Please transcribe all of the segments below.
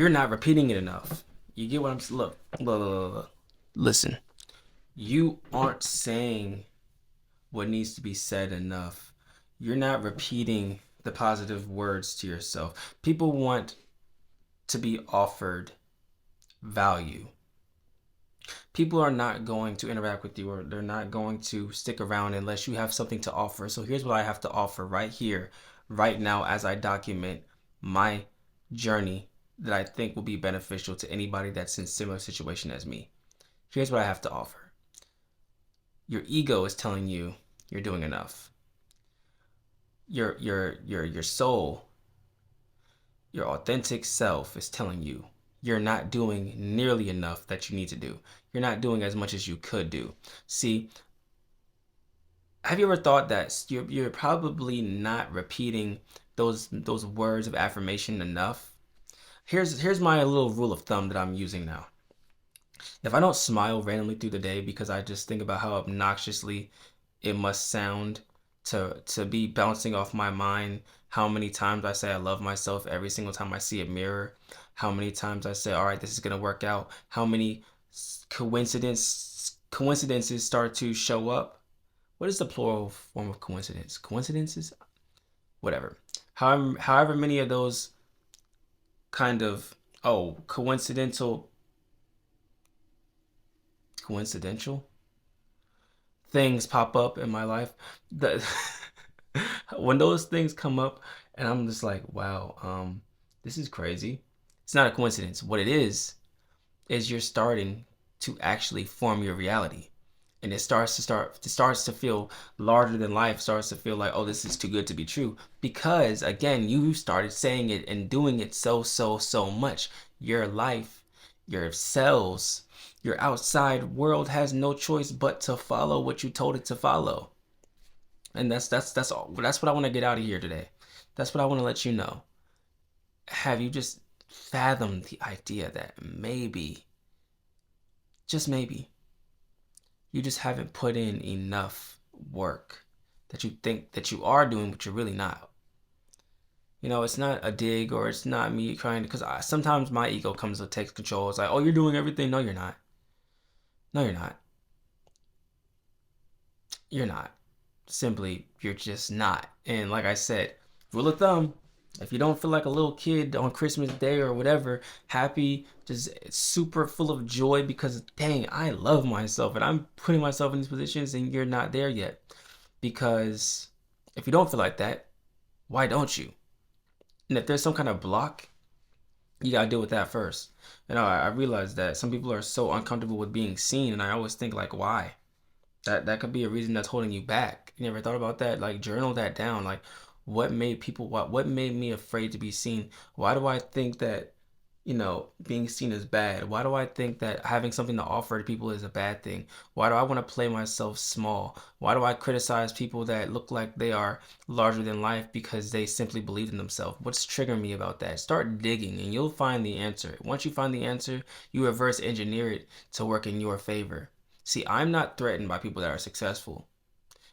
You're not repeating it enough. You get what I'm saying? Look. Listen. You aren't saying what needs to be said enough. You're not repeating the positive words to yourself. People want to be offered value. People are not going to interact with you, or they're not going to stick around unless you have something to offer. So here's what I have to offer right here, right now, as I document my journey that I think will be beneficial to anybody that's in a similar situation as me. Here's what I have to offer. Your ego is telling you you're doing enough. Your soul, your authentic self is telling you you're not doing nearly enough that you need to do. You're not doing as much as you could do. See, have you ever thought that you're probably not repeating those words of affirmation enough? Here's my little rule of thumb that I'm using now. If I don't smile randomly through the day because I just think about how obnoxiously it must sound to be bouncing off my mind, how many times I say I love myself every single time I see a mirror, how many times I say, all right, this is gonna work out, how many coincidences start to show up. What is the plural form of coincidence? Coincidences? Whatever. However many of those kind of coincidental things pop up in my life, that when those things come up and I'm just like, wow, this is crazy. It's not a coincidence. What it is you're starting to actually form your reality. And it starts to feel larger than life, starts to feel like, oh, this is too good to be true. Because again, you started saying it and doing it so much. Your life, your cells, your outside world has no choice but to follow what you told it to follow. And that's all. That's what I want to get out of here today. That's what I want to let you know. Have you just fathomed the idea that maybe, just maybe, you just haven't put in enough work, that you think that you are doing, but you're really not? You know, it's not a dig, or it's not me trying to, because sometimes my ego comes to take control. It's like, oh, you're doing everything. No, you're not. No, you're not. You're not. Simply, you're just not. And like I said, rule of thumb, if you don't feel like a little kid on Christmas Day or whatever, happy, just super full of joy because dang, I love myself and I'm putting myself in these positions and you're not there yet. Because if you don't feel like that, why don't you? And if there's some kind of block, you gotta deal with that first. And I realize that some people are so uncomfortable with being seen, and I always think like, why? That could be a reason that's holding you back. You never thought about that? Like journal that down. Like what made me afraid to be seen? Why do I think that, being seen is bad? Why do I think that having something to offer to people is a bad thing? Why do I want to play myself small? Why do I criticize people that look like they are larger than life because they simply believe in themselves? What's triggering me about that? Start digging and you'll find the answer. Once you find the answer, you reverse engineer it to work in your favor. See, I'm not threatened by people that are successful.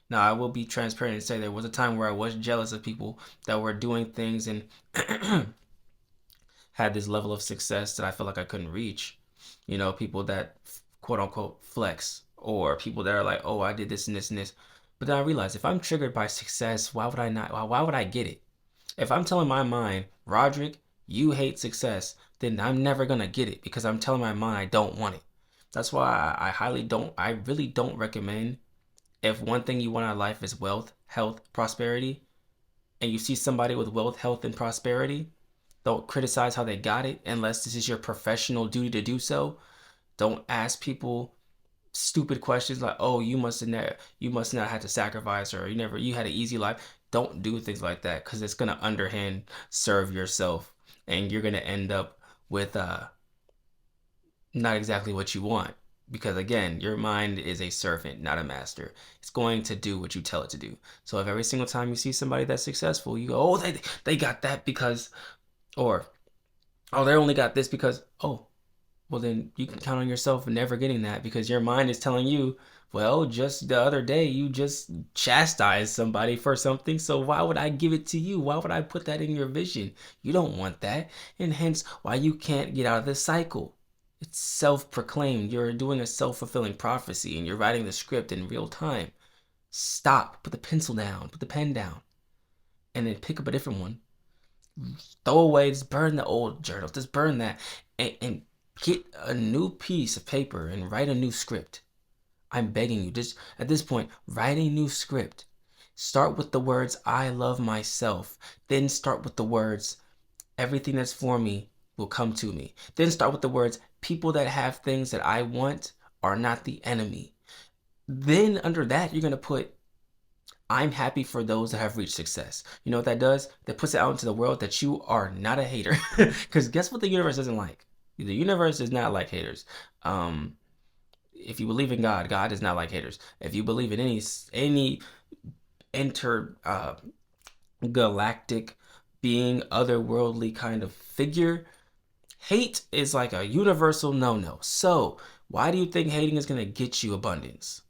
Now, I will be transparent and say there was a time where I was jealous of people that were doing things and had this level of success that I felt like I couldn't reach. You know, people that quote unquote flex, or people that are like, oh, I did this and this and this. But then I realized if I'm triggered by success, why would I not? Why would I get it? If I'm telling my mind, Roderick, you hate success, then I'm never gonna get it because I'm telling my mind I don't want it. That's why I really don't recommend, if one thing you want out of life is wealth, health, prosperity, and you see somebody with wealth, health, and prosperity, don't criticize how they got it unless this is your professional duty to do so. Don't ask people stupid questions like, "Oh, you must not have to sacrifice, or you had an easy life." Don't do things like that because it's gonna underhand serve yourself, and you're gonna end up with not exactly what you want. Because again, your mind is a servant, not a master. It's going to do what you tell it to do. So if every single time you see somebody that's successful, you go, "Oh, they got that because," or, "Oh, they only got this because," oh, well, then you can count on yourself never getting that because your mind is telling you, well, just the other day you just chastised somebody for something, so why would I give it to you? Why would I put that in your vision? You don't want that, and hence why you can't get out of this cycle. It's self-proclaimed. You're doing a self-fulfilling prophecy and you're writing the script in real time. Stop, put the pencil down, put the pen down, and then pick up a different one. Throw away, just burn the old journal, just burn that, and get a new piece of paper and write a new script. I'm begging you, just at this point, write a new script. Start with the words, I love myself. Then start with the words, everything that's for me will come to me. Then start with the words, people that have things that I want are not the enemy. Then under that, you're going to put, I'm happy for those that have reached success. You know what that does? That puts it out into the world that you are not a hater. Because guess what the universe doesn't like? The universe does not like haters. If you believe in God, God does not like haters. If you believe in any galactic being, otherworldly kind of figure, hate is like a universal no-no. So why do you think hating is going to get you abundance?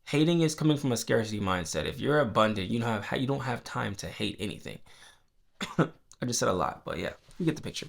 Hating is coming from a scarcity mindset. If you're abundant, you don't have time to hate anything. I just said a lot, but yeah, you get the picture.